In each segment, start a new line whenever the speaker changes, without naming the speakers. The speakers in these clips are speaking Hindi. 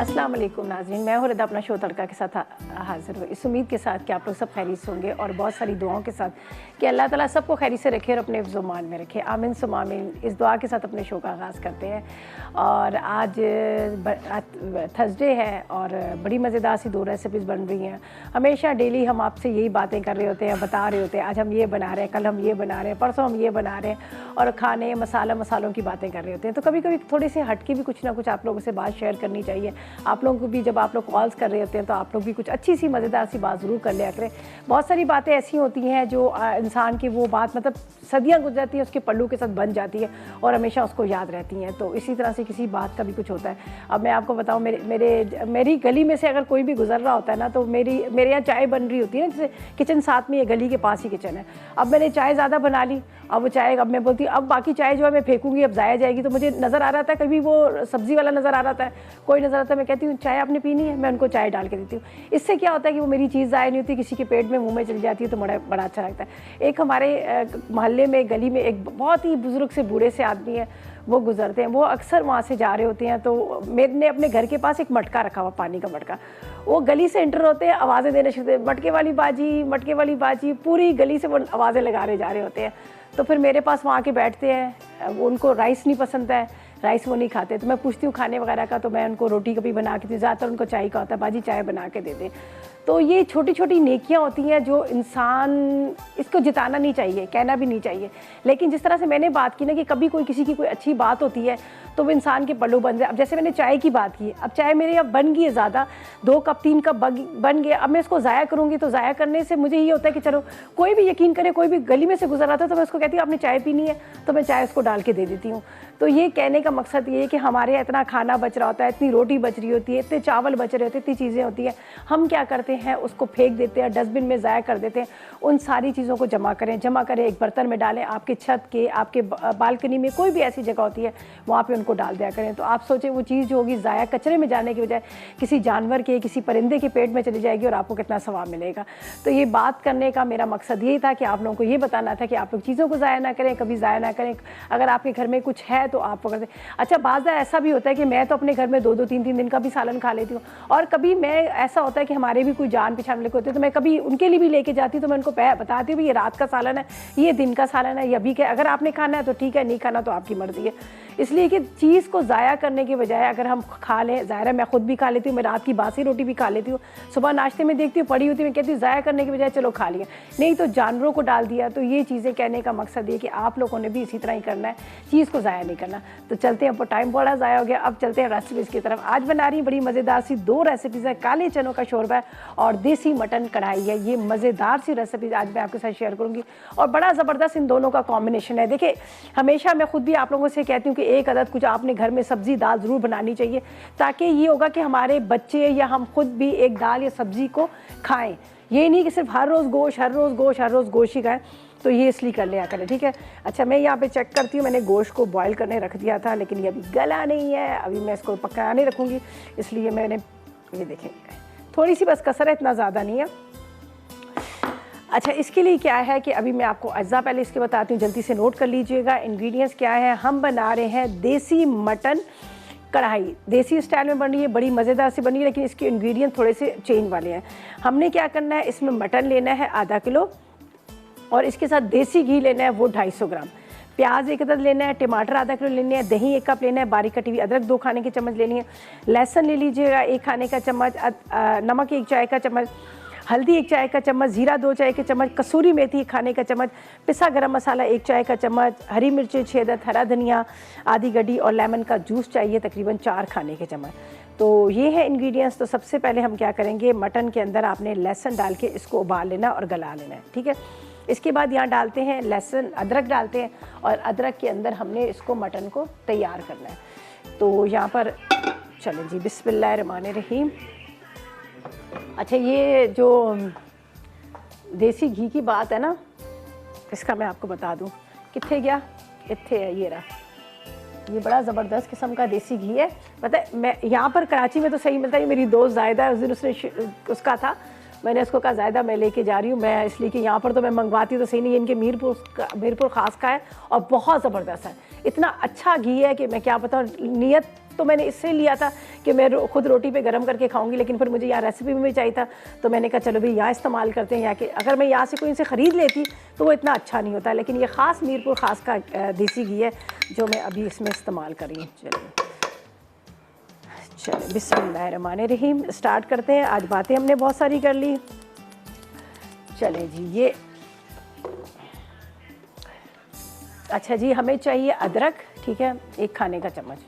अस्सलाम वालेकुम नाज़रीन, मैं हूँ रिदा अपना शो तड़का के साथ हाज़िर हूँ। इस उम्मीद के साथ कि आप लोग सब खैरियत से होंगे और बहुत सारी दुआओं के साथ कि अल्लाह ताला सबको खैरियत से रखे और अपने हिफ्ज़-ओ-मान में रखे। आमीन सुम्मा आमीन। इस दुआ के साथ अपने शो का आगाज़ करते हैं और आज थर्सडे है और बड़ी मज़ेदार सी 2 रेसिपीज़ बन रही हैं। हमेशा डेली हम आपसे यही बातें कर रहे होते हैं, बता रहे होते हैं, आज हम ये बना रहे हैं, कल हम ये बना रहे हैं, परसों हम ये बना रहे हैं और खाने मसालों की बातें कर रहे होते हैं। तो कभी कभी थोड़ी सी हटके भी कुछ ना कुछ आप लोगों से बात शेयर करनी चाहिए। आप लोगों को भी जब आप लोग कॉल्स कर रहे होते हैं तो आप लोग भी कुछ अच्छी सी मज़ेदार सी बात ज़रूर कर लिया करें। बहुत सारी बातें ऐसी होती हैं जो इंसान की वो बात मतलब सदियाँ गुजर जाती हैं, उसके पल्लू के साथ बन जाती है और हमेशा उसको याद रहती हैं। तो इसी तरह से किसी बात का भी कुछ होता है। अब मैं आपको बताऊँ, मेरी गली में से अगर कोई भी गुजर रहा होता है ना, तो मेरे यहाँ चाय बन रही होती है ना, जैसे किचन साथ में, ये गली के पास ही किचन है। अब मैंने चाय ज़्यादा बना ली, अब वो चाय, अब मैं बोलती हूँ अब बाकी चाय जो है मैं फेंकूंगी, अब ज़ाया जाएगी। तो मुझे नज़र आ रहा था, कभी वो सब्ज़ी वाला नज़र आ रहा था, कोई नज़र आता है, मैं कहती हूँ चाय आपने पीनी है, मैं उनको चाय डाल के देती हूँ। इससे क्या होता है कि वो मेरी चीज़ ज़ाया नहीं होती, किसी के पेट में, मुँह में चली जाती है, तो बड़ा अच्छा लगता है। एक हमारे मोहल्ले में, गली में एक बहुत ही बुज़ुर्ग से बूढ़े से आदमी है, वो गुजरते हैं, वो अक्सर वहाँ से जा रहे होते हैं। तो मैंने अपने घर के पास एक मटका रखा हुआ, पानी का मटका। वो गली से एंटर होते हैं, आवाज़ें देने शुरू होते हैं, मटके वाली बाजी, पूरी गली से वो आवाज़ें लगा रहे जा रहे होते हैं। तो फिर मेरे पास वहाँ के बैठते हैं, उनको राइस नहीं पसंद है, राइस वो नहीं खाते, तो मैं पूछती हूँ खाने वगैरह का, तो मैं उनको रोटी कभी बना के दी, ज़्यादातर उनको चाय का होता है, बाजी चाय बना के दे दे। तो ये छोटी छोटी नेकियां होती हैं जो इंसान, इसको जिताना नहीं चाहिए, कहना भी नहीं चाहिए। लेकिन जिस तरह से मैंने बात की ना कि कभी कोई किसी की कोई अच्छी बात होती है तो वो इंसान के पल्लू बन जाए। अब जैसे मैंने चाय की बात की, अब चाय मेरे अब बन गई है ज़्यादा, 2 कप 3 कप बन गया, अब मैं इसको ज़ाया करूँगी, तो ज़ाया करने से मुझे ये होता है कि चलो कोई भी यकीन करे, कोई भी गली में से गुजर रहा था तो मैं उसको कहती हूँ आपने चाय पीनी है, तो मैं चाय उसको डाल के दे देती हूँ। तो ये कहने का मकसद ये है कि हमारे यहाँ इतना खाना बच रहा होता है, इतनी रोटी बच रही होती है, इतने चावल बच रहे होते हैं, इतनी चीज़ें होती हैं, हम क्या करते हैं उसको फेंक देते हैं, डस्टबिन में ज़ाया कर देते हैं। उन सारी चीज़ों को जमा करें, एक बर्तन में डालें, आपके छत के, आपके बालकनी में कोई भी ऐसी जगह होती है वहाँ पे उनको डाल दिया करें। तो आप सोचें वो चीज़ जो होगी ज़ाया कचरे में जाने की बजाय किसी जानवर के, किसी परिंदे के पेट में चली जाएगी और आपको कितना सवाब मिलेगा। तो ये बात करने का मेरा मकसद यही था कि आप लोगों को ये बताना था कि आप लोग चीज़ों को ज़ाया ना करें, कभी ज़ाया ना करें। अगर आपके घर में कुछ है तो आप पकड़ दें। अच्छा, बाज़ ऐसा भी होता है कि मैं तो अपने घर में 2-2 3-3 दिन का भी सालन खा लेती हूँ, और कभी मैं ऐसा होता है कि हमारे भी कोई जान पहचान वाले होते हैं, तो मैं कभी उनके लिए भी लेके जाती हूँ, तो मैं उनको बताती हूँ ये रात का सालन है, ये दिन का सालन है, ये अभी का, अगर आपने खाना है तो ठीक है, नहीं खाना तो आपकी मर्जी है। इसलिए कि चीज़ को ज़ाया करने के बजाय अगर हम खा लें, ज़ाहिर है मैं खुद भी खा लेती हूँ, मैं रात की बासी रोटी भी खा लेती हूँ, सुबह नाश्ते में देखती हूँ पड़ी होती है, मैं कहती हूँ ज़ाया करने के बजाय चलो खा लिया, नहीं तो जानवरों को डाल दिया। तो ये चीज़ें कहने का मकसद ये कि आप लोगों ने भी इसी तरह ही करना है, चीज़ को ज़ाया नहीं करना। तो चलते हैं, टाइम बड़ा ज़ाया हो गया, अब चलते हैं रेसिपीज़ की तरफ। आज बना रही बड़ी मज़ेदार सी 2 रेसिपीज़ है, काले चनों का शोरबा और देसी मटन कढ़ाई है। ये मज़ेदार सी रेसिपीज़ आज मैं आपके साथ शेयर करूँगी और बड़ा ज़बरदस्त इन दोनों का कॉम्बिनेशन है। देखिए, हमेशा मैं खुद भी आप लोगों से कहती हूँ कि एक अदद कुछ आपने घर में सब्ज़ी दाल ज़रूर बनानी चाहिए, ताकि ये होगा कि हमारे बच्चे या हम खुद भी एक दाल या सब्ज़ी को खाएँ। ये नहीं कि सिर्फ हर रोज़ गोश्त ही खाएँ। तो ये इसलिए कर लिया करें, ठीक है। अच्छा, मैं यहाँ पे चेक करती हूँ, मैंने गोश्त को बॉईल करने रख दिया था, लेकिन ये अभी गला नहीं है, अभी मैं इसको पकाने रखूँगी, इसलिए मैंने ये देखें थोड़ी सी बस कसर है, इतना ज़्यादा नहीं है। अच्छा, इसके लिए क्या है कि अभी मैं आपको अज्जा पहले इसके बताती हूँ, जल्दी से नोट कर लीजिएगा। इंग्रेडिएंट्स क्या है, हम बना रहे हैं देसी मटन कढ़ाई, देसी स्टाइल में बन रही है, बड़ी मज़ेदार से बनी है, लेकिन इसके इंग्रेडिएंट थोड़े से चेंज वाले हैं। हमने क्या करना है, इसमें मटन लेना है आधा किलो और इसके साथ देसी घी लेना है वो 250 ग्राम, प्याज 1 अदद लेना है, टमाटर आधा किलो लेने हैं, दही 1 कप लेना है, बारीक कटी हुई अदरक 2 खाने के चम्मच लेनी है, लहसुन ले लीजिएगा 1 खाने का चम्मच, नमक 1 चाय का चम्मच, हल्दी 1 चाय का चम्मच, जीरा 2 चाय के चम्मच, कसूरी मेथी 1 खाने का चम्मच, पिसा गरम मसाला 1 चाय का चम्मच, हरी मिर्ची 6 अदद, हरा धनिया आधी गड्डी और लेमन का जूस चाहिए तकरीबन 4 खाने के चम्मच। तो ये है इंग्रेडिएंट्स। तो सबसे पहले हम क्या करेंगे, मटन के अंदर आपने लहसुन डाल के इसको उबाल लेना और गला लेना है, ठीक है। इसके बाद यहाँ डालते हैं लहसुन, अदरक डालते हैं और अदरक के अंदर हमने इसको मटन को तैयार करना है। तो यहाँ पर चलें जी, बिस्मिल्लाहिर्रहमानिर्रहीम। अच्छा, ये जो देसी घी की बात है ना, इसका मैं आपको बता दूँ, कित्थे गया, इत्थे है, ये रहा, ये बड़ा ज़बरदस्त किस्म का देसी घी है। पता है, मैं यहाँ पर कराची में तो सही मिलता है, मेरी दोस्त जायदा उस दिन उसने उसका था, मैंने उसको कहा ज़ायदा मैं लेके जा रही हूँ, मैं इसलिए कि यहाँ पर तो मैं मंगवाती तो सही नहीं है, इनके मीरपुर ख़ास का है और बहुत ज़बरदस्त है, इतना अच्छा घी है कि मैं क्या बताऊँ, नीयत तो मैंने इससे लिया था कि मैं खुद रोटी पे गरम करके खाऊंगी, लेकिन फिर मुझे यहाँ रेसिपी में भी चाहिए था, तो मैंने कहा चलो भाई यहाँ इस्तेमाल करते हैं। यहाँ के अगर मैं यहाँ से कोई इनसे ख़रीद लेती तो वो इतना अच्छा नहीं होता, लेकिन ये ख़ास मीरपुर ख़ास का देसी घी है जो मैं अभी इसमें इस्तेमाल कर रही हूँ। चलिए बिस्मिल्लाहिर्रहमानिर्रहीम स्टार्ट करते हैं। आज बातें हमने बहुत सारी कर ली। चले जी, ये अच्छा जी, हमें चाहिए अदरक, ठीक है, 1 खाने का चम्मच,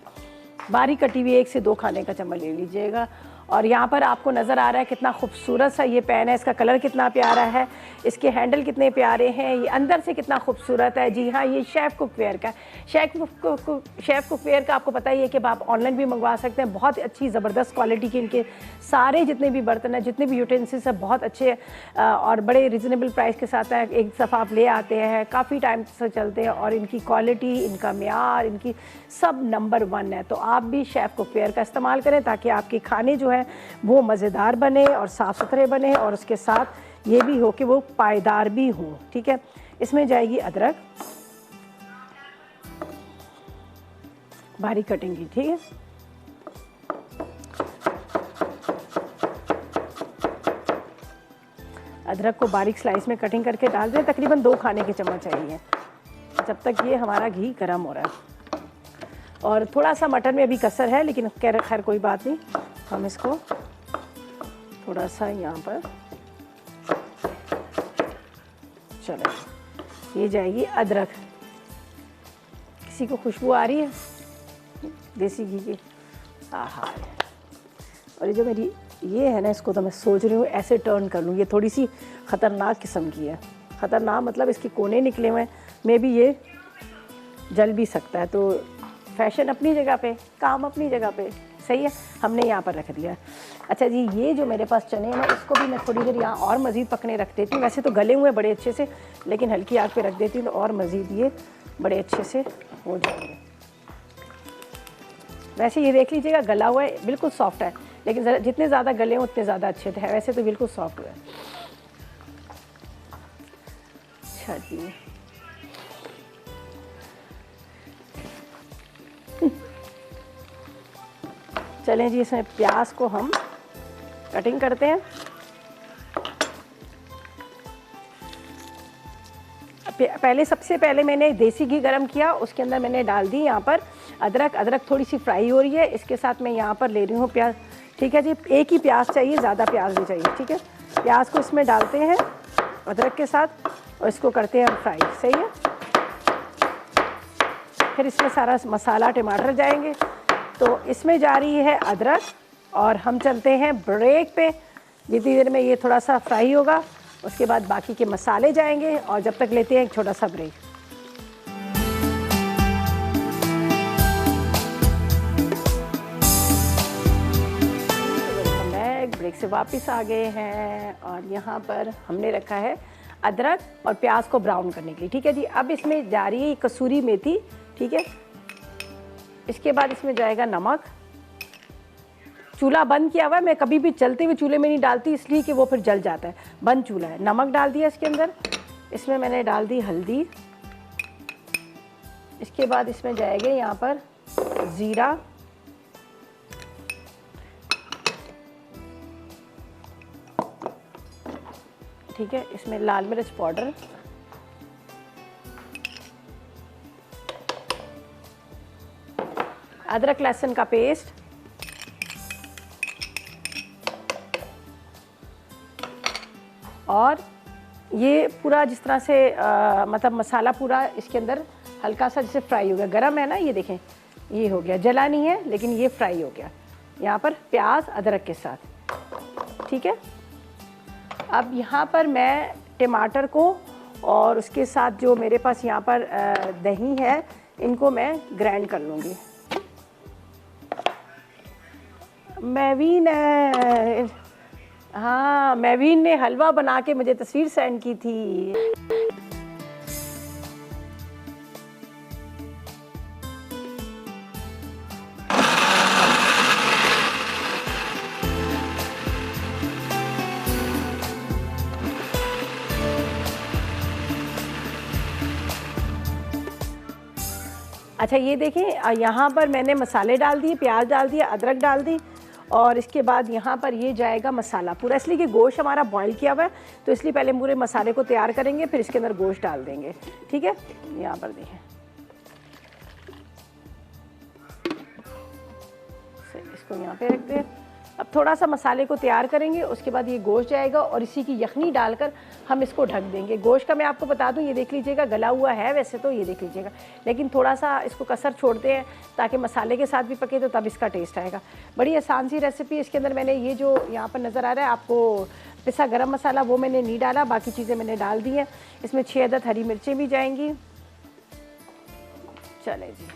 बारीक कटी हुई 1 से 2 खाने का चम्मच ले लीजिएगा। और यहाँ पर आपको नज़र आ रहा है कितना खूबसूरत सा ये पैन है, इसका कलर कितना प्यारा है, इसके हैंडल कितने प्यारे हैं, ये अंदर से कितना खूबसूरत है। जी हाँ, ये शेफ़ कुकवेयर का, शेफ़ कुकवेयर का आपको पता ही है कि आप ऑनलाइन भी मंगवा सकते हैं। बहुत अच्छी ज़बरदस्त क्वालिटी के इनके सारे जितने भी बर्तन हैं, जितने भी यूटेंसिल्स हैं, बहुत अच्छे और बड़े रिजनेबल प्राइस के साथ है। एक दफ़ा आप ले आते हैं, काफ़ी टाइम से चलते हैं और इनकी क्वालिटी, इनका म्यार, इनकी सब नंबर 1 है। तो आप भी शेफ़ कुकवेयर का इस्तेमाल करें ताकि आपके खाने जो है वो मज़ेदार बने और साफ़ सुथरे बने, और उसके साथ ये भी हो कि वो पायदार भी हों। ठीक है, इसमें जाएगी अदरक, बारीक कटिंग की, ठीक है। अदरक को बारीक स्लाइस में कटिंग करके डाल दें, तकरीबन 2 खाने के चम्मच चाहिए जब तक ये हमारा घी गर्म हो रहा है। और थोड़ा सा मटन में अभी कसर है, लेकिन खैर कोई बात नहीं, हम इसको थोड़ा सा यहाँ पर, चलो ये जाएगी अदरक। किसी को खुशबू आ रही है देसी घी की? आहा, और ये जो मेरी ये है ना, इसको तो मैं सोच रही हूँ ऐसे टर्न कर लूँ। ये थोड़ी सी ख़तरनाक किस्म की है, ख़तरनाक मतलब इसके कोने निकले हुए हैं, मे भी ये जल भी सकता है। तो फैशन अपनी जगह पे, काम अपनी जगह पे, सही है, हमने यहाँ पर रख दिया। अच्छा जी, ये जो मेरे पास चने हैं ना, इसको भी मैं थोड़ी देर यहाँ और मज़ीद पकने रख देती हूँ। वैसे तो गले हुए बड़े अच्छे से, लेकिन हल्की आग पे रख देती हूँ तो और मज़ीद ये बड़े अच्छे से हो जाएंगे। वैसे ये देख लीजिएगा, गला हुआ है, बिल्कुल सॉफ्ट है, लेकिन ज़रा जितने ज़्यादा गले हों उतने ज़्यादा अच्छे थे। वैसे तो बिल्कुल सॉफ्ट हुआ है। अच्छा जी, चलें जी, इसमें प्याज को हम कटिंग करते हैं। सबसे पहले मैंने देसी घी गरम किया, उसके अंदर मैंने डाल दी यहाँ पर अदरक। अदरक थोड़ी सी फ्राई हो रही है, इसके साथ मैं यहाँ पर ले रही हूँ प्याज। ठीक है जी, एक ही प्याज चाहिए, ज़्यादा प्याज नहीं चाहिए। ठीक है, प्याज को इसमें डालते हैं अदरक के साथ और इसको करते हैं फ्राई, सही है। फिर इसमें सारा मसाला, टमाटर जाएंगे, तो इसमें जा रही है अदरक, और हम चलते हैं ब्रेक पे। जितनी देर में ये थोड़ा सा फ्राई होगा, उसके बाद बाकी के मसाले जाएंगे, और जब तक लेते हैं एक छोटा सा ब्रेक। वेलकम बैक, ब्रेक से वापस आ गए हैं, और यहाँ पर हमने रखा है अदरक और प्याज को ब्राउन करने के लिए। ठीक है जी, अब इसमें जा रही है कसूरी मेथी। ठीक है, इसके बाद इसमें जाएगा नमक। चूल्हा बंद किया हुआ है, मैं कभी भी चलते हुए चूल्हे में नहीं डालती, इसलिए कि वो फिर जल जाता है। बंद चूल्हा है। नमक डाल दिया इसके अंदर, इसमें मैंने डाल दी हल्दी। इसके बाद इसमें जाएगा यहाँ पर ज़ीरा, ठीक है, इसमें लाल मिर्च पाउडर, अदरक लहसुन का पेस्ट, और ये पूरा जिस तरह से मतलब मसाला पूरा इसके अंदर हल्का सा जैसे फ्राई हो गया। गरम है ना, ये देखें, ये हो गया, जला नहीं है, लेकिन ये फ्राई हो गया यहाँ पर प्याज अदरक के साथ। ठीक है, अब यहाँ पर मैं टमाटर को और उसके साथ जो मेरे पास यहाँ पर दही है, इनको मैं ग्राइंड कर लूँगी। मैवीन ने हलवा बना के मुझे तस्वीर सेंड की थी। अच्छा ये देखें, यहाँ पर मैंने मसाले डाल दिए, प्याज डाल दिया, अदरक डाल दी, और इसके बाद यहाँ पर ये जाएगा मसाला पूरा, इसलिए कि गोश्त हमारा बॉईल किया हुआ है, तो इसलिए पहले पूरे मसाले को तैयार करेंगे, फिर इसके अंदर गोश्त डाल देंगे। ठीक है, यहाँ पर देखें, इसको यहाँ पे रख दें। अब थोड़ा सा मसाले को तैयार करेंगे, उसके बाद ये गोश्त जाएगा और इसी की यखनी डालकर हम इसको ढक देंगे। गोश्त का मैं आपको बता दूं, ये देख लीजिएगा गला हुआ है वैसे तो, ये देख लीजिएगा, लेकिन थोड़ा सा इसको कसर छोड़ते हैं ताकि मसाले के साथ भी पके, तो तब इसका टेस्ट आएगा। बड़ी आसान सी रेसिपी। इसके अंदर मैंने ये जो यहाँ पर नज़र आ रहा है आपको पिसा गरम मसाला, वो मैंने नहीं डाला, बाकी चीज़ें मैंने डाल दी हैं। इसमें 6 अदद हरी मिर्चें भी जाएंगी। चले जी,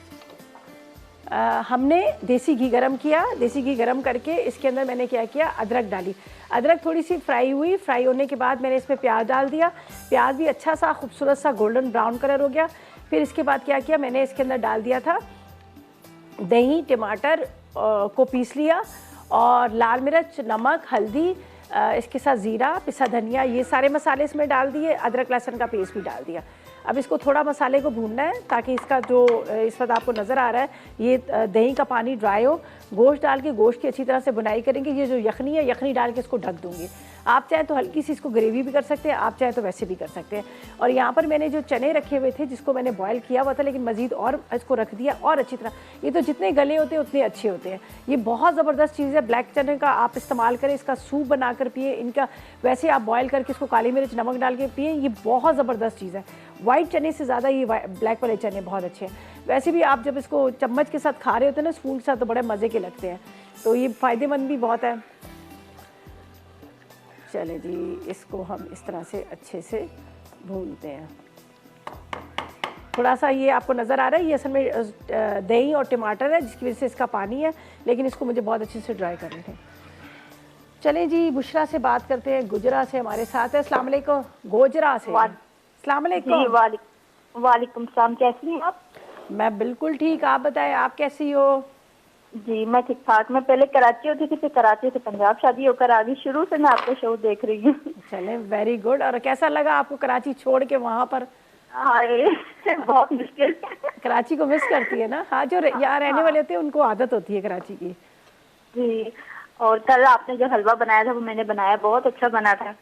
हमने देसी घी गरम किया, देसी घी गरम करके इसके अंदर मैंने क्या किया, अदरक डाली। अदरक थोड़ी सी फ्राई हुई, फ्राई होने के बाद मैंने इसमें प्याज डाल दिया। प्याज भी अच्छा सा खूबसूरत सा गोल्डन ब्राउन कलर हो गया। फिर इसके बाद क्या किया, मैंने इसके अंदर डाल दिया था दही, टमाटर को पीस लिया, और लाल मिर्च, नमक, हल्दी, इसके साथ ज़ीरा, पिसा धनिया, ये सारे मसाले इसमें डाल दिए। अदरक लहसुन का पेस्ट भी डाल दिया। अब इसको थोड़ा मसाले को भूनना है ताकि इसका जो इस वक्त आपको नज़र आ रहा है ये दही का पानी ड्राई हो। गोश्त डाल के गोश्त की अच्छी तरह से बुनाई करेंगे। ये जो यखनी है, यखनी डाल के इसको ढक दूँगी। आप चाहे तो हल्की सी इसको ग्रेवी भी कर सकते हैं, आप चाहे तो वैसे भी कर सकते हैं। और यहाँ पर मैंने जो चने रखे हुए थे, जिसको मैंने बॉयल किया हुआ था, लेकिन मज़ीद और इसको रख दिया और अच्छी तरह। ये तो जितने गले होते हैं उतने अच्छे होते हैं। ये बहुत ज़बरदस्त चीज़ है। ब्लैक चने का आप इस्तेमाल करें, इसका सूप बनाकर पिए, इनका वैसे आप बॉयल करके इसको काली मिर्च नमक डाल के पिए, ये बहुत ज़बरदस्त चीज़ है। वाइट चने से ज़्यादा ये ब्लैक वाले चने बहुत अच्छे हैं। वैसे भी आप जब इसको चम्मच के साथ खा रहे होते हैं ना, स्पून के साथ, तो बड़े मज़े के लगते हैं, तो ये फ़ायदेमंद भी बहुत है। चले जी, इसको हम इस तरह से अच्छे से भूनते हैं। थोड़ा सा ये आपको नज़र आ रहा है, ये असल में दही और टमाटर है, जिसकी वजह से इसका पानी है, लेकिन इसको मुझे बहुत अच्छे से ड्राई करना है। चलें जी, बुशरा से बात करते हैं। गुजरा से हमारे साथ है। अस्सलाम वालेकुम। गोजरा से अस्सलाम वालेकुम।
वालेकुम सलाम। कैसी हैं आप?
मैं बिल्कुल ठीक, आप बताएं, आप कैसी हो?
जी मैं ठीक ठाक। मैं पहले कराची होती थी, फिर कराची से पंजाब शादी होकर आ गई। शुरू से मैं आपका शो देख रही हूँ।
चलें, वेरी गुड। और कैसा लगा आपको कराची छोड़ के वहाँ पर?
बहुत मुश्किल।
कराची को मिस करती है ना? हाँ, जो यहाँ रहने वाले होते हैं उनको आदत होती है कराची की।
जी, और कल आपने जो हलवा बनाया था वो मैंने बनाया, बहुत अच्छा बना था।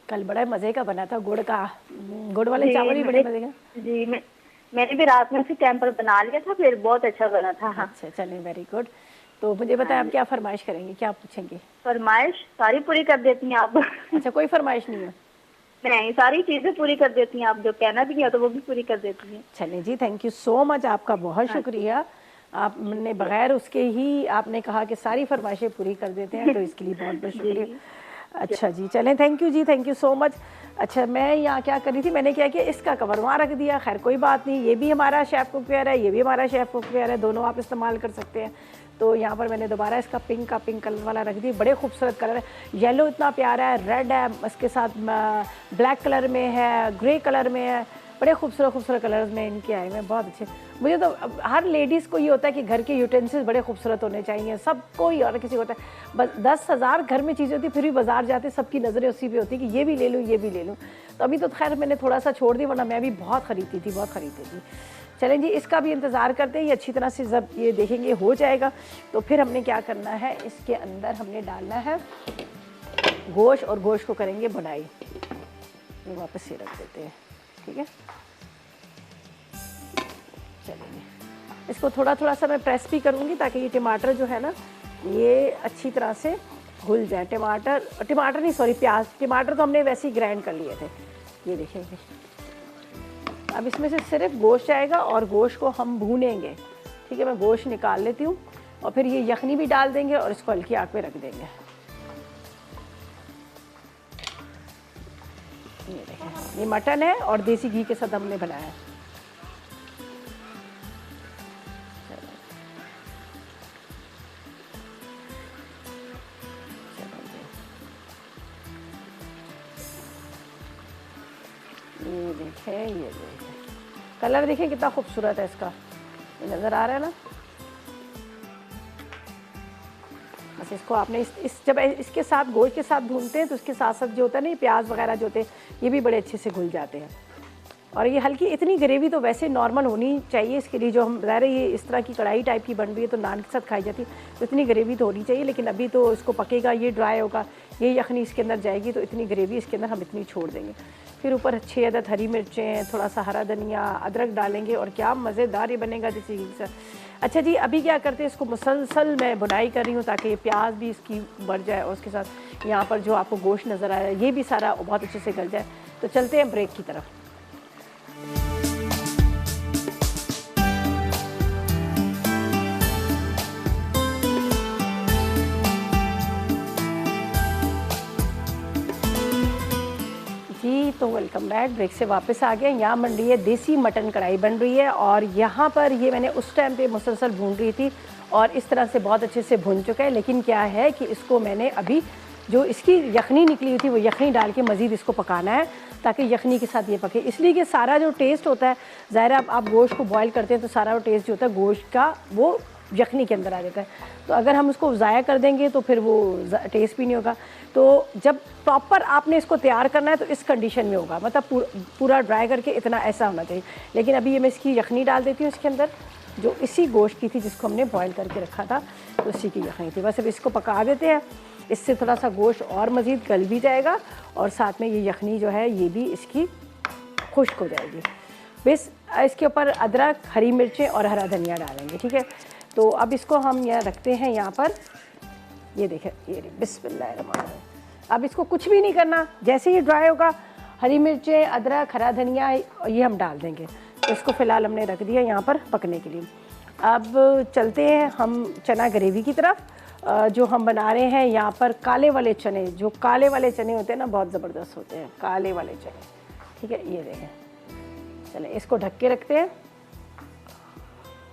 कल बड़ा मज़े का बना था, गुड़ का, गुड़ वाले चावल भी बड़े मज़े का।
जी, मैंने भी रात में उसी टाइम पर बना लिया था, फिर बहुत अच्छा बना था। हाँ।
अच्छा, चलें, वेरी गुड। तो मुझे बताएं, आप क्या फरमाइश करेंगे, क्या पूछेंगे?
फरमाइश सारी पूरी कर देती हैं आप।
अच्छा, कोई फरमाइश नहीं है?
नहीं, सारी चीजें पूरी कर देती हैं आप, जो कहना भी है तो वो भी पूरी कर देती हैं।
चलें जी, थैंक यू सो मच, आपका बहुत शुक्रिया। आपने बगैर उसके ही आपने कहा कि सारी फरमाइशें पूरी कर देते हैं, तो इसके लिए बहुत बहुत शुक्रिया। अच्छा जी, चलें, थैंक यू जी, थैंक यू सो मच। अच्छा, मैं यहाँ क्या कर रही थी, मैंने क्या किया, इसका कवर वहाँ रख दिया। खैर कोई बात नहीं, ये भी हमारा शेफ कुकवेयर है, ये भी हमारा शेफ कुकवेयर है, दोनों आप इस्तेमाल कर सकते हैं। तो यहाँ पर मैंने दोबारा इसका पिंक कलर वाला रख दी। बड़े खूबसूरत कलर है, येलो इतना प्यारा है, रेड है, इसके साथ ब्लैक कलर में है, ग्रे कलर में है, बड़े खूबसूरत कलर्स में इनके आए हुए हैं, बहुत अच्छे। मुझे तो हर लेडीज़ को ये होता है कि घर के यूटेंसिल्स बड़े खूबसूरत होने चाहिए, सबको ही, और किसी को होता है। बस 10,000 घर में चीज़ें होती, फिर भी बाजार जाते सबकी नज़रें उसी पे होती कि ये भी ले लूँ, ये भी ले लूँ। तो अभी तो खैर मैंने थोड़ा सा छोड़ दी, वरना मैं भी बहुत ख़रीदती थी। चलें जी, इसका भी इंतज़ार करते हैं। ये अच्छी तरह से जब ये देखेंगे हो जाएगा, तो फिर हमने क्या करना है, इसके अंदर हमने डालना है गोश्त, और गोश्त को करेंगे बुनाई। ये वापस से रख देते हैं, ठीक है। चलिए, इसको थोड़ा सा मैं प्रेस भी करूँगी ताकि ये टमाटर जो है ना, ये अच्छी तरह से घुल जाए। टमाटर नहीं, सॉरी, प्याज। टमाटर तो हमने वैसे ही ग्राइंड कर लिए थे, ये देखेंगे। अब इसमें से सिर्फ गोश्त आएगा और गोश्त को हम भूनेंगे, ठीक है। मैं गोश्त निकाल लेती हूँ, और फिर ये यखनी भी डाल देंगे और इसको हल्की आग पे रख देंगे। ये देखें, ये मटन है और देसी घी के साथ हमने बनाया है। ये देखें, कलर देखें कितना खूबसूरत है इसका, ये नज़र आ रहा है ना। बस इसको आपने जब इसके साथ गोश्त के साथ भूनते हैं, तो उसके साथ साथ जो होता है ना, ये प्याज वगैरह जो होते हैं, ये भी बड़े अच्छे से घुल जाते हैं। और ये हल्की इतनी ग्रेवी तो वैसे नॉर्मल होनी चाहिए इसके लिए, जो हम ज़ाहिर है ये इस तरह की कढ़ाई टाइप की बन रही है तो नान के साथ खाई जाती है, तो इतनी ग्रेवी तो होनी चाहिए। लेकिन अभी तो इसको पकेगा, ये ड्राई होगा, ये यखनी इसके अंदर जाएगी, तो इतनी ग्रेवी इसके अंदर हम इतनी छोड़ देंगे। फिर ऊपर 6 अदद हरी मिर्चें, थोड़ा सा हरा धनिया, अदरक डालेंगे और क्या मज़ेदार ये बनेगा देसी घी से। अच्छा जी, अभी क्या करते हैं, इसको मुसलसल मैं बुनाई कर रही हूँ ताकि ये प्याज भी इसकी बढ़ जाए और उसके साथ यहाँ पर जो आपको गोश्त नज़र आया ये भी सारा बहुत अच्छे से गल जाए। तो चलते हैं ब्रेक की तरफ। जी तो वेलकम बैक, ब्रेक से वापस आ गए। यहाँ बन रही है देसी मटन कढ़ाई बन रही है और यहाँ पर ये मैंने उस टाइम पे मुसलसल भून रही थी और इस तरह से बहुत अच्छे से भुन चुका है। लेकिन क्या है कि इसको मैंने अभी जो इसकी यखनी निकली हुई थी वो यखनी डाल के मज़ीद इसको पकाना है ताकि यखनी के साथ ये पके। इसलिए कि सारा जो टेस्ट होता है, ज़ाहिर है आप गोश्त को बॉयल करते हैं तो सारा वो टेस्ट जो होता है गोश्त का वो यखनी के अंदर आ जाता है। तो अगर हम उसको ज़ाया कर देंगे तो फिर वो टेस्ट भी नहीं होगा। तो जब प्रॉपर आपने इसको तैयार करना है तो इस कंडीशन में होगा, मतलब पूरा ड्राई करके इतना ऐसा होना चाहिए। लेकिन अभी ये मैं इसकी यखनी डाल देती हूँ इसके अंदर, जो इसी गोश्त की थी जिसको हमने बॉयल करके रखा था, तो इसी की यखनी थी। बस अब इसको पका देते हैं, इससे थोड़ा सा गोश्त और मज़ीद गल भी जाएगा और साथ में ये यखनी जो है ये भी इसकी खुश्क हो जाएगी। बस इसके ऊपर अदरक, हरी मिर्चें और हरा धनिया डालेंगे, ठीक है। तो अब इसको हम यहाँ रखते हैं यहाँ पर, ये देखें, ये बिस्मिल्लाहिर्रहमानिर्रहीम। अब इसको कुछ भी नहीं करना, जैसे ही ड्राई होगा हरी मिर्चें, अदरक, हरा धनिया ये हम डाल देंगे। तो इसको फ़िलहाल हमने रख दिया यहाँ पर पकने के लिए। अब चलते हैं हम चना ग्रेवी की तरफ। जो हम बना रहे हैं यहाँ पर काले वाले चने, जो काले वाले चने होते हैं ना बहुत ज़बरदस्त होते हैं काले वाले चने, ठीक है। ये देखें, चलें इसको ढक के रखते हैं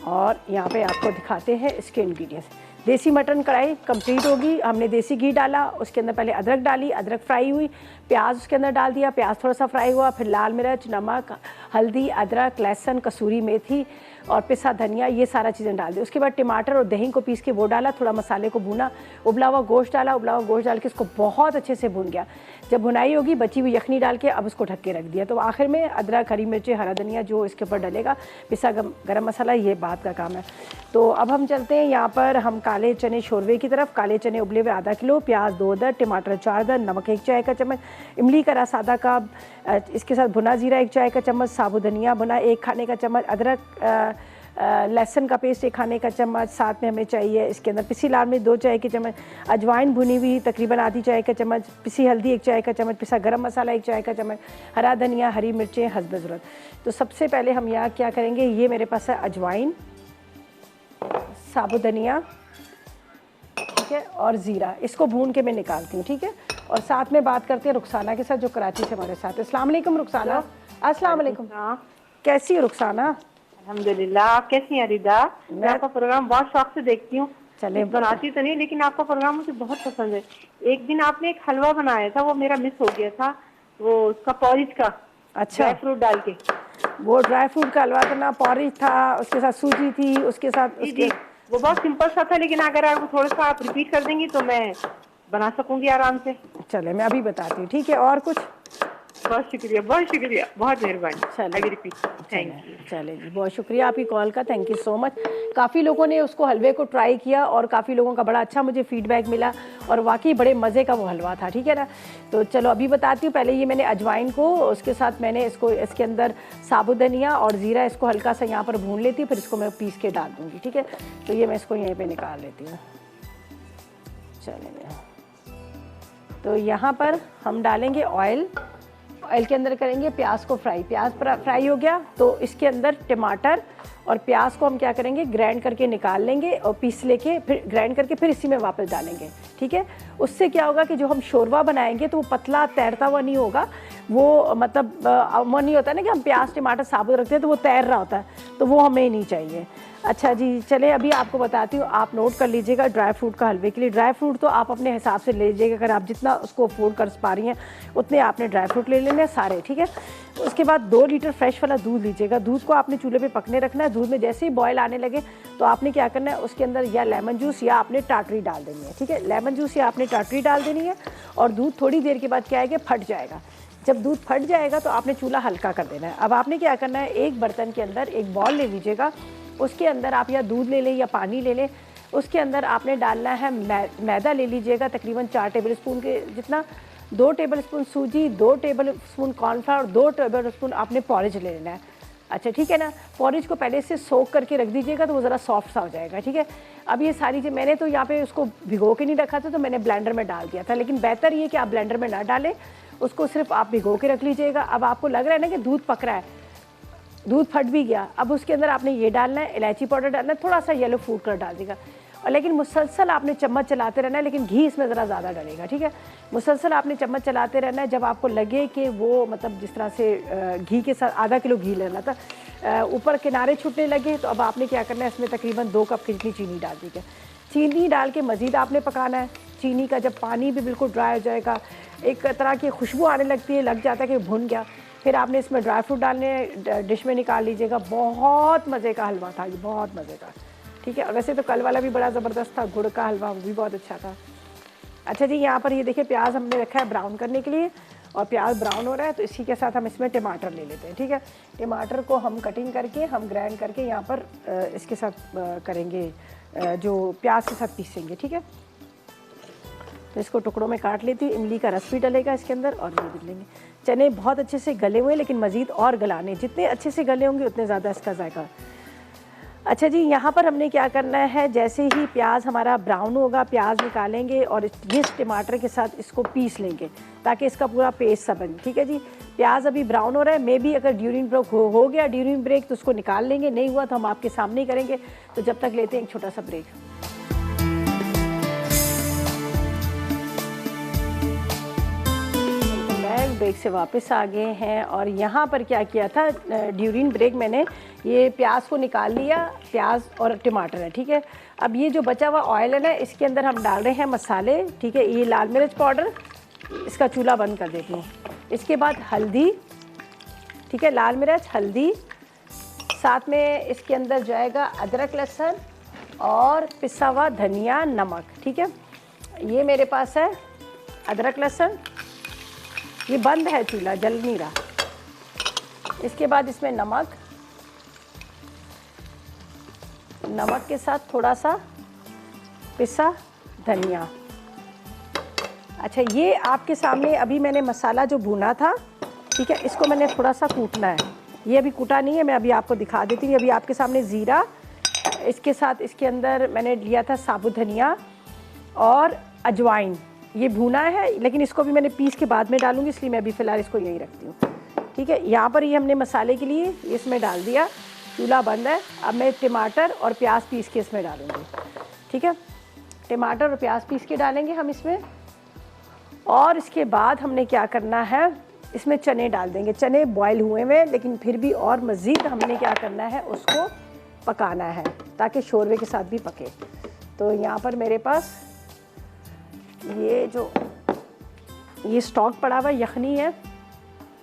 और यहाँ पे आपको दिखाते हैं इसके इंग्रेडिएंट्स। देसी मटन कढ़ाई कंप्लीट होगी। हमने देसी घी डाला, उसके अंदर पहले अदरक डाली, अदरक फ्राई हुई, प्याज उसके अंदर डाल दिया, प्याज थोड़ा सा फ्राई हुआ, फिर लाल मिर्च, नमक, हल्दी, अदरक, लहसुन, कसूरी मेथी और पिसा धनिया, ये सारा चीज़ें डाल दी। उसके बाद टमाटर और दही को पीस के वो डाला, थोड़ा मसाले को भुना, उबला हुआ गोश्त डाला, उबला हुआ गोश्त डाल के इसको बहुत अच्छे से भुन गया। जब भुनाई होगी बची हुई यखनी डाल के अब उसको ढक के रख दिया। तो आखिर में अदरक, हरी मिर्ची, हरा धनिया जो इसके ऊपर डलेगा, पिसा गरम मसाला, ये बात का काम है। तो अब हम चलते हैं यहाँ पर हम काले चने शोरवे की तरफ। काले चने उबले हुए आधा किलो, प्याज 2 अदद, टमाटर 4 अदद, नमक 1 चाय का चम्मच, इमली का रस आधा कप, इसके साथ भुना जीरा 1 चाय का चम्मच, साबुत धनिया भुना 1 खाने का चम्मच, अदरक लहसुन का पेस्ट 1 खाने का चम्मच, साथ में हमें चाहिए इसके अंदर पिसी लाल मिर्च 2 चाय के चम्मच, अजवाइन भुनी हुई तकरीबन आधी चाय का चम्मच, पिसी हल्दी 1 चाय का चम्मच, पिसा गरम मसाला 1 चाय का चम्मच, हरा धनिया, हरी मिर्चें हस्ब ज़रूरत। तो सबसे पहले हम यहाँ क्या करेंगे, ये मेरे पास है अजवाइन, साबुत धनिया, ठीक है, और ज़ीरा, इसको भून के मैं निकालती हूँ, ठीक है। और साथ में बात करते हैं रुखसाना के साथ जो कराची से हमारे साथ है। अस्सलाम वालेकुम रुखसाना। अस्सलाम वालेकुम, कैसी हो रुखसाना?
अल्हम्दुलिल्लाह। आप कैसी हैं रिदा? मैं आपका प्रोग्राम बहुत शौक से देखती हूँ।
चले
बनाती तो नहीं, लेकिन आपका प्रोग्राम मुझे बहुत पसंद है। एक दिन आपने एक हलवा बनाया था, वो मेरा मिस हो गया था, वो उसका पॉरिज का,
अच्छा,
ड्राई फ्रूट डाल के।
वो ड्राई फ्रूट का हलवा था ना, पॉरिज था, उसके साथ सूजी थी, उसके साथ
जी, वो बहुत सिंपल सा था, लेकिन अगर आप थोड़ा सा आप रिपीट कर देंगी तो मैं बना सकूंगी आराम से।
चले मैं अभी बताती हूँ, ठीक है। और कुछ?
बहुत शुक्रिया, बहुत मेहरबानी।
चले जी, बहुत शुक्रिया आपकी कॉल का, थैंक यू सो मच। काफ़ी लोगों ने उसको हलवे को ट्राई किया और काफ़ी लोगों का बड़ा अच्छा मुझे फीडबैक मिला और वाकई बड़े मज़े का वो हलवा था, ठीक है ना। तो चलो अभी बताती हूँ। पहले ये मैंने अजवाइन को, उसके साथ मैंने इसको इसके अंदर साबुत धनिया और ज़ीरा इसको हल्का सा यहाँ पर भून लेती हूँ, फिर इसको मैं पीस के डाल दूँगी, ठीक है। तो ये मैं इसको यहीं पर निकाल लेती हूँ। चलिए, तो यहाँ पर हम डालेंगे ऑयल के अंदर करेंगे प्याज को फ्राई। प्याज फ्राई हो गया तो इसके अंदर टमाटर और प्याज को हम क्या करेंगे, ग्राइंड करके निकाल लेंगे और पीस लेके फिर ग्राइंड करके फिर इसी में वापस डालेंगे, ठीक है। उससे क्या होगा कि जो हम शोरवा बनाएंगे तो वो पतला तैरता हुआ नहीं होगा, वो मतलब वो नहीं होता ना कि हम प्याज टमाटर साबुत रखते हैं तो वो तैर रहा होता है, तो वो हमें नहीं चाहिए। अच्छा जी, चले अभी आपको बताती हूँ, आप नोट कर लीजिएगा ड्राई फ्रूट का हलवे के लिए। ड्राई फ्रूट तो आप अपने हिसाब से ले लीजिएगा, अगर आप जितना उसको अफोर्ड कर पा रही हैं उतने आपने ड्राई फ्रूट ले लेने सारे, ठीक है। उसके बाद 2 लीटर फ्रेश वाला दूध लीजिएगा। दूध को आपने चूल्हे पे पकने रखना है। दूध में जैसे ही बॉयल आने लगे तो आपने क्या करना है, उसके अंदर या लेमन जूस या आपने टाटरी डाल देनी है, ठीक है। लेमन जूस या आपने टाटरी डाल देनी है और दूध थोड़ी देर के बाद क्या है कि फट जाएगा। जब दूध फट जाएगा तो आपने चूल्हा हल्का कर देना है। अब आपने क्या करना है, एक बर्तन के अंदर एक बॉल ले लीजिएगा, उसके अंदर आप या दूध ले लें या पानी ले लें, उसके अंदर आपने डालना है मैदा ले लीजिएगा तकरीबन 4 टेबल स्पून के जितना, 2 टेबल स्पून सूजी, 2 table spoon cornflour, 2 table spoon आपने पॉरेज ले लेना है। अच्छा ठीक है ना, पॉरेज को पहले से सोक करके रख दीजिएगा तो वो ज़रा सॉफ्ट सा हो जाएगा। ठीक है, अब ये सारी चीज़ मैंने तो यहाँ पे उसको भिगो के नहीं रखा था, तो मैंने ब्लेंडर में डाल दिया था, लेकिन बेहतर ये कि आप ब्लेंडर में ना डालें, उसको सिर्फ आप भिगो के रख लीजिएगा। अब आपको लग रहा है ना कि दूध पक रहा है, दूध फट भी गया, अब उसके अंदर आपने ये डालना है, इलायची पाउडर डालना है, थोड़ा सा येलो फूड कलर डाल देगा, और लेकिन मुसलसल आपने चम्मच चलाते रहना है, लेकिन घी इसमें ज़रा ज़्यादा डलेगा। ठीक है, मुसलसल आपने चम्मच चलाते रहना है, जब आपको लगे कि वो मतलब जिस तरह से घी के साथ आधा किलो घी लेना था, ऊपर किनारे छूटने लगे, तो अब आपने क्या करना है, इसमें तकरीबन 2 कप की जितनी चीनी डाल दी है। चीनी डाल के मज़ीद आपने पकाना है। चीनी का जब पानी भी बिल्कुल ड्राई हो जाएगा, एक तरह की खुशबू आने लगती है, लग जाता है कि भुन गया, फिर आपने इसमें ड्राई फ्रूट डालने, डिश में निकाल लीजिएगा। बहुत मज़े का हलवा था ये, बहुत मज़े का। ठीक है, वैसे तो कल वाला भी बड़ा ज़बरदस्त था, गुड़ का हलवा, वो भी बहुत अच्छा था। अच्छा जी, यहाँ पर ये देखिए प्याज हमने रखा है ब्राउन करने के लिए, और प्याज ब्राउन हो रहा है तो इसी के साथ हम इसमें टमाटर ले लेते हैं। ठीक है, टमाटर को हम कटिंग करके, हम ग्राइंड करके यहाँ पर इसके साथ करेंगे, जो प्याज के साथ पीसेंगे। ठीक है, तो इसको टुकड़ों में काट लेती हूँ। इमली का रस भी डलेगा इसके अंदर, और ये भी लेंगे। चने बहुत अच्छे से गले हुए, लेकिन मज़ीद और गलाने, जितने अच्छे से गले होंगे उतने ज़्यादा इसका जायका। अच्छा जी, यहाँ पर हमने क्या करना है, जैसे ही प्याज हमारा ब्राउन होगा, प्याज निकालेंगे और इस टमाटर के साथ इसको पीस लेंगे ताकि इसका पूरा पेस्ट सा बने। ठीक है जी, प्याज अभी ब्राउन हो रहा है, मे बी अगर ड्यूरिंग ब्रेक हो गया ड्यूरिंग ब्रेक तो उसको निकाल लेंगे, नहीं हुआ तो हम आपके सामने ही करेंगे। तो जब तक लेते हैं एक छोटा सा ब्रेक। ब्रेक से वापस आ गए हैं, और यहाँ पर क्या किया था, ड्यूरिंग ब्रेक मैंने ये प्याज को निकाल लिया, प्याज और टमाटर है। ठीक है, अब ये जो बचा हुआ ऑयल है ना, इसके अंदर हम डाल रहे हैं मसाले। ठीक है, ये लाल मिर्च पाउडर, इसका चूल्हा बंद कर देती हूँ। इसके बाद हल्दी, ठीक है, लाल मिर्च, हल्दी, साथ में इसके अंदर जाएगा अदरक लहसुन और पिसा हुआ धनिया, नमक। ठीक है, ये मेरे पास है अदरक लहसुन, ये बंद है चूल्हा, जल नहीं रहा। इसके बाद इसमें नमक, नमक के साथ थोड़ा सा पिसा धनिया। अच्छा, ये आपके सामने अभी मैंने मसाला जो भुना था, ठीक है, इसको मैंने थोड़ा सा कूटना है। ये अभी कूटा नहीं है, मैं अभी आपको दिखा देती हूँ। अभी आपके सामने ज़ीरा, इसके साथ इसके अंदर मैंने लिया था साबुत धनिया और अजवाइन, ये भुना है, लेकिन इसको भी मैंने पीस के बाद में डालूंगी, इसलिए मैं अभी फ़िलहाल इसको यहीं रखती हूँ। ठीक है, यहाँ पर ये हमने मसाले के लिए इसमें डाल दिया, चूल्हा बंद है। अब मैं टमाटर और प्याज पीस के इसमें डालूंगी। ठीक है, टमाटर और प्याज पीस के डालेंगे हम इसमें, और इसके बाद हमने क्या करना है, इसमें चने डाल देंगे। चने बॉयल हुए हुए, लेकिन फिर भी और मज़ीद हमने क्या करना है, उसको पकाना है ताकि शोरबे के साथ भी पके। तो यहाँ पर मेरे पास ये स्टॉक पड़ा हुआ यखनी है।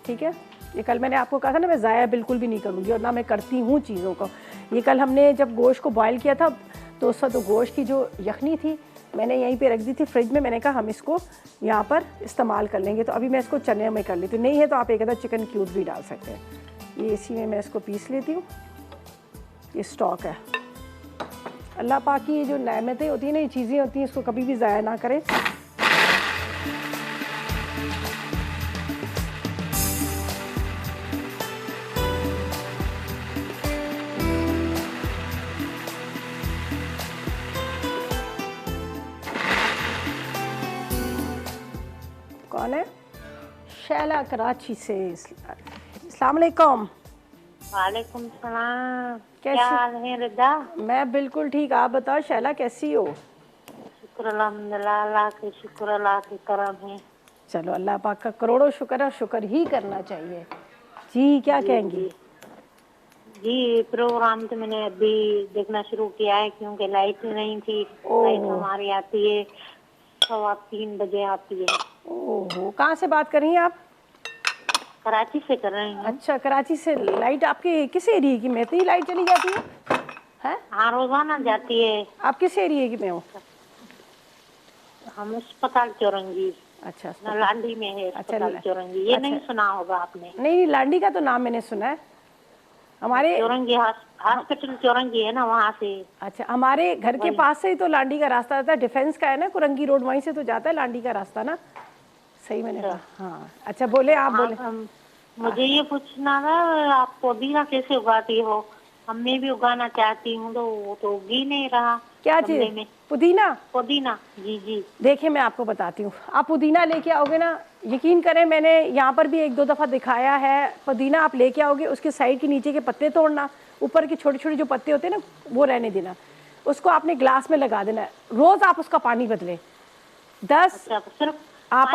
ठीक है, ये कल मैंने आपको कहा था ना, मैं ज़ाया बिल्कुल भी नहीं करूँगी, और ना मैं करती हूँ चीज़ों को। ये कल हमने जब गोश्त को बॉयल किया था तो उस वक्त गोश्त की जो यखनी थी मैंने यहीं पे रख दी थी फ्रिज में। मैंने कहा हम इसको यहाँ पर इस्तेमाल कर लेंगे, तो अभी मैं इसको चने में कर लेती हूँ। नहीं है तो आप एक आधा चिकन क्यूब भी डाल सकते हैं। ये इसी में मैं इसको पीस लेती हूँ। ये स्टॉक है। अल्लाह पाक की ये जो नेमतें होती हैं ना, ये चीज़ें होती हैं, इसको कभी भी ज़ाया ना करें। कौन है? शैला कराची से। अस्सलाम वालेकुम।
वालेकुम सलाम।
कैसी?
क्या हाल है रिदा?
मैं बिल्कुल ठीक, आप बताओ शैला कैसी हो?
शुक्र अल्हम्दुलिल्लाह, अल्लाह के शुक्र, अल्लाह के करम है।
चलो, अल्लाह पाक का करोड़ों शुक्र है, शुक्र ही करना चाहिए। जी, क्या कहेंगी?
जी, प्रोग्राम तो मैंने अभी देखना शुरू किया है, क्योंकि लाइट नहीं थी। लाइट हमारी आती है 3:15 बजे आती है।
ओहो, कहाँ से बात कर रही हैं आप?
कराची से कर रही हूँ।
अच्छा, कराची से। लाइट आपके किस एरिया की में? इतनी लाइट चली जाती है?
हाँ, रोजाना जाती है।
आप किस एरिया की में हो?
हम अस्पताल चौरंगी।
अच्छा
ना लांडी में है अस्पताल चौरंगी, ये नहीं सुना होगा आपने?
नहीं, लांडी का तो नाम मैंने सुना है। हमारे
चौरंगी हॉस्पिटल चौरंगी है ना, वहाँ से।
अच्छा, हमारे घर के पास से ही तो लांडी का रास्ता आता है, डिफेंस का है ना कुरंगी रोड, वहीं से तो जाता है लांडी का रास्ता ना। सही मैंने कहा? हाँ। अच्छा बोले, आप बोले।
मुझे ये पूछना था, आप पुदीना कैसे उगाती हो? मैं भी उगाना चाहती हूँ, तो वो तो उग ही नहीं रहा।
क्या चीज? पुदीना?
पुदीना, जी जी।
देखिए मैं आपको बताती हूँ, आप पुदीना लेके आओगे ना, यकीन करें मैंने यहाँ पर भी 1-2 दफ़ा दिखाया है। पुदीना आप लेके आओगे, उसके साइड के नीचे के पत्ते तोड़ना, ऊपर के छोटे छोटे जो पत्ते होते हैं ना वो रहने देना, उसको आपने ग्लास में लगा देना है। रोज़ आप उसका पानी बदलें। 10 आप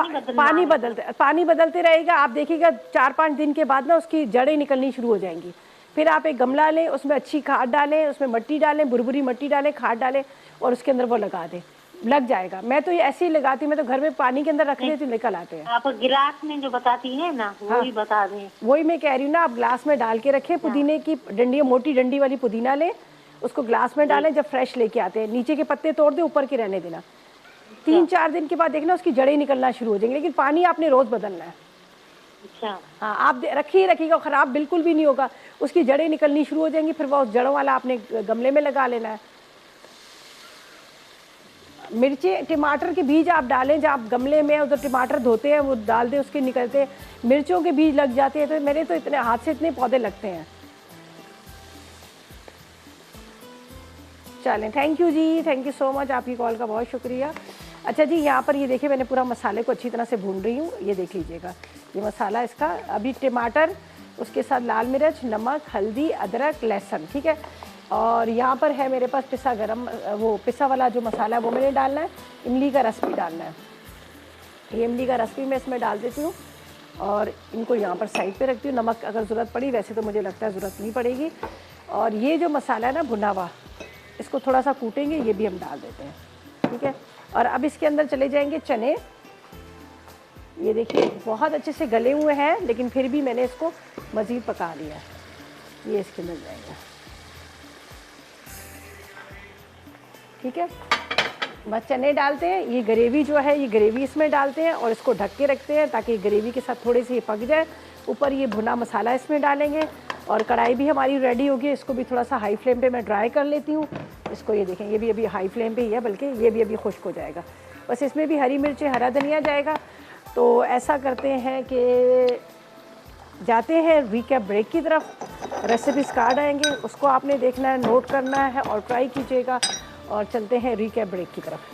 पानी बदलते रहेगा, आप देखिएगा 4-5 दिन के बाद ना उसकी जड़ें निकलनी शुरू हो जाएंगी। फिर आप एक गमला लें, उसमें अच्छी खाद डालें, उसमें मिट्टी डालें, बुरबुरी मिट्टी डालें, खाद डालें और उसके अंदर वो लगा दें, लग जाएगा। मैं तो ये ऐसे ही लगाती हूँ, मैं तो घर में पानी के अंदर रख देती हूँ, निकल आते हैं।
आप गिलास में जो बताती है ना, वही बता दें।
वही मैं कह रही हूँ ना, आप ग्लास में डाल के रखें। पुदीने की डंडी, मोटी डंडी वाली पुदीना लें, उसको ग्लास में डालें। जब फ्रेश लेके आते हैं, नीचे के पत्ते तोड़ दें, ऊपर के रहने देना। 3-4 दिन के बाद देखना उसकी जड़ें निकलना शुरू हो जाएंगी, लेकिन पानी आपने रोज बदलना है।
अच्छा।
हाँ, आप रखिएगा, खराब बिल्कुल भी नहीं होगा, उसकी जड़ें निकलनी शुरू हो जाएंगी। फिर वो जड़ों वाला आपने गमले में लगा लेना है। मिर्ची, टमाटर के बीज आप डालें, जब आप गमले में उधर टमाटर धोते हैं वो डाल दें, उसके निकलते हैं मिर्चों के बीज लग जाते हैं। तो मेरे तो इतने हाथ से इतने पौधे लगते हैं। चलें, थैंक यू जी, थैंक यू सो मच, आपकी कॉल का बहुत शुक्रिया। अच्छा जी, यहाँ पर ये देखिए मैंने पूरा मसाले को अच्छी तरह से भून रही हूँ। ये देख लीजिएगा, ये मसाला इसका, अभी टमाटर, उसके साथ लाल मिर्च, नमक, हल्दी, अदरक, लहसुन, ठीक है। और यहाँ पर है मेरे पास पिसा गरम, वो पिसा वाला जो मसाला है वो मैंने डालना है। इमली का रस भी डालना है, ये इमली का रस भी मैं इसमें डाल देती हूँ और इनको यहाँ पर साइड पे रखती हूँ। नमक अगर ज़रूरत पड़ी, वैसे तो मुझे लगता है ज़रूरत नहीं पड़ेगी। और ये जो मसाला है ना भुना हुआ, इसको थोड़ा सा कूटेंगे, ये भी हम डाल देते हैं, ठीक है। और अब इसके अंदर चले जाएंगे चने। ये देखिए बहुत अच्छे से गले हुए हैं, लेकिन फिर भी मैंने इसको मज़ीद पका लिया है। ये इसके अंदर जाएगा, ठीक है। बस चने डालते हैं, ये ग्रेवी जो है ये ग्रेवी इसमें डालते हैं और इसको ढक के रखते हैं ताकि ग्रेवी के साथ थोड़ी सी पक जाए। ऊपर ये भुना मसाला इसमें डालेंगे और कढ़ाई भी हमारी रेडी होगी। इसको भी थोड़ा सा हाई फ्लेम पे मैं ड्राई कर लेती हूँ। इसको ये देखें, ये भी अभी हाई फ्लेम पे ही है, बल्कि ये भी अभी खुश्क हो जाएगा। बस इसमें भी हरी मिर्ची, हरा धनिया जाएगा। तो ऐसा करते हैं कि जाते हैं रीकैप ब्रेक की तरफ। रेसिपीज कार्ड आएंगे, उसको आपने देखना है, नोट करना है और ट्राई कीजिएगा। और चलते हैं रीकैप ब्रेक की तरफ।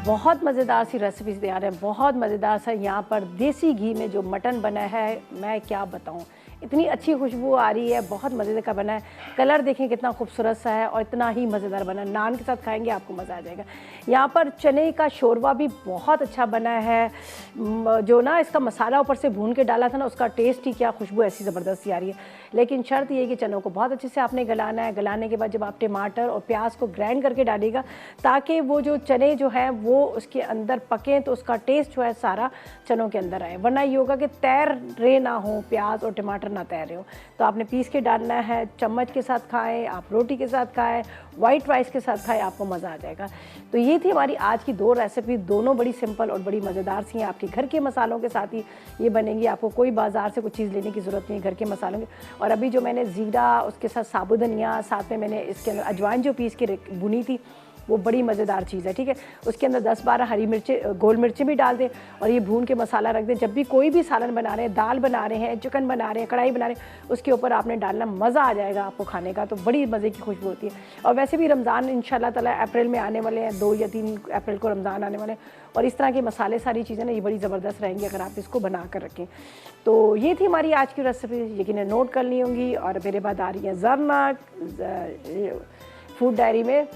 बहुत मज़ेदार सी रेसिपीज़ तैयार है, बहुत मज़ेदार सा। यहाँ पर देसी घी में जो मटन बना है, मैं क्या बताऊँ, इतनी अच्छी खुशबू आ रही है, बहुत मज़े का बना है। कलर देखें कितना खूबसूरत सा है और इतना ही मज़ेदार बना है। नान के साथ खाएंगे आपको मज़ा आ जाएगा। यहाँ पर चने का शोरबा भी बहुत अच्छा बना है। जो ना इसका मसाला ऊपर से भून के डाला था ना, उसका टेस्ट ही क्या, खुशबू ऐसी ज़बरदस्त आ रही है। लेकिन शर्त ये है कि चनों को बहुत अच्छे से आपने गलाना है। गलाने के बाद जब आप टमाटर और प्याज को ग्राइंड करके डालिएगा, ताकि वो जो चने जो हैं वो उसके अंदर पकें, तो उसका टेस्ट जो है सारा चनों के अंदर आए। वरना ये होगा कि तैर रहे ना हो, प्याज और टमाटर ना तैर रहे हो। तो आपने पीस के डालना है। चम्मच के साथ खाएं, आप रोटी के साथ खाएं, वाइट राइस के साथ खाएं, आपको मज़ा आ जाएगा। तो ये थी हमारी आज की 2 रेसिपी, दोनों बड़ी सिंपल और बड़ी मज़ेदार सी हैं। आपके घर के मसालों के साथ ही ये बनेंगी, आपको कोई बाज़ार से कुछ चीज़ लेने की ज़रूरत नहीं है, घर के मसालों की। और अभी जो मैंने ज़ीरा, उसके साथ साबुत धनिया, साथ में मैंने इसके अंदर अजवाइन जो पीस के भुनी थी, वो बड़ी मज़ेदार चीज़ है, ठीक है। उसके अंदर 10-12 हरी मिर्चें, गोल मिर्चें भी डाल दें और ये भून के मसाला रख दें। जब भी कोई भी सालन बना रहे हैं, दाल बना रहे हैं, चिकन बना रहे हैं, कढ़ाई बना रहे हैं, उसके ऊपर आपने डालना, मज़ा आ जाएगा आपको खाने का। तो बड़ी मज़े की खुशबू होती है। और वैसे भी रमज़ान इंशाल्लाह ताला अप्रैल में आने वाले हैं, 2 या 3 अप्रैल को रमज़ान आने वाले हैं। और इस तरह के मसाले, सारी चीज़ें ना, ये बड़ी ज़बरदस्त रहेंगी अगर आप इसको बना कर रखें। तो ये थी हमारी आज की रेसिपी, यकीन नोट कर ली होंगी। और मेरे बाद आ रही है ज़रना फूड डायरी में।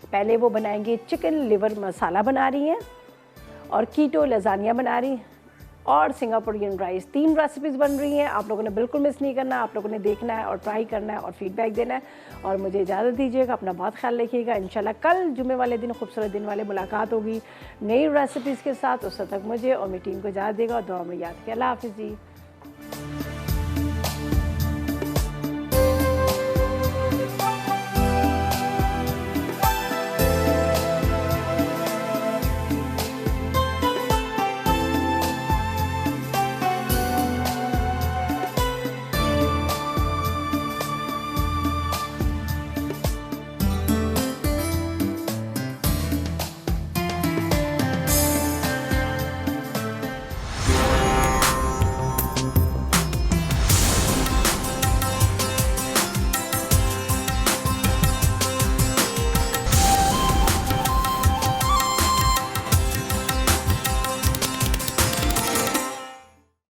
पहले वो बनाएंगे चिकन लिवर मसाला बना रही हैं, और कीटो लजानिया बना रही और सिंगापुरियन राइस। 3 रेसिपीज़ बन रही हैं, आप लोगों ने बिल्कुल मिस नहीं करना, आप लोगों ने देखना है और ट्राई करना है और फीडबैक देना है। और मुझे इजाज़त दीजिएगा, अपना बहुत ख्याल रखिएगा। इंशाल्लाह कल जुमे वाले दिन, खूबसूरत दिन वाले मुलाकात होगी नई रेसिपीज़ के साथ। उस तक मुझे और मेरी टीम को इजाज़त देगा और दुआ में याद किया। अल्लाह हाफ़िज़ जी।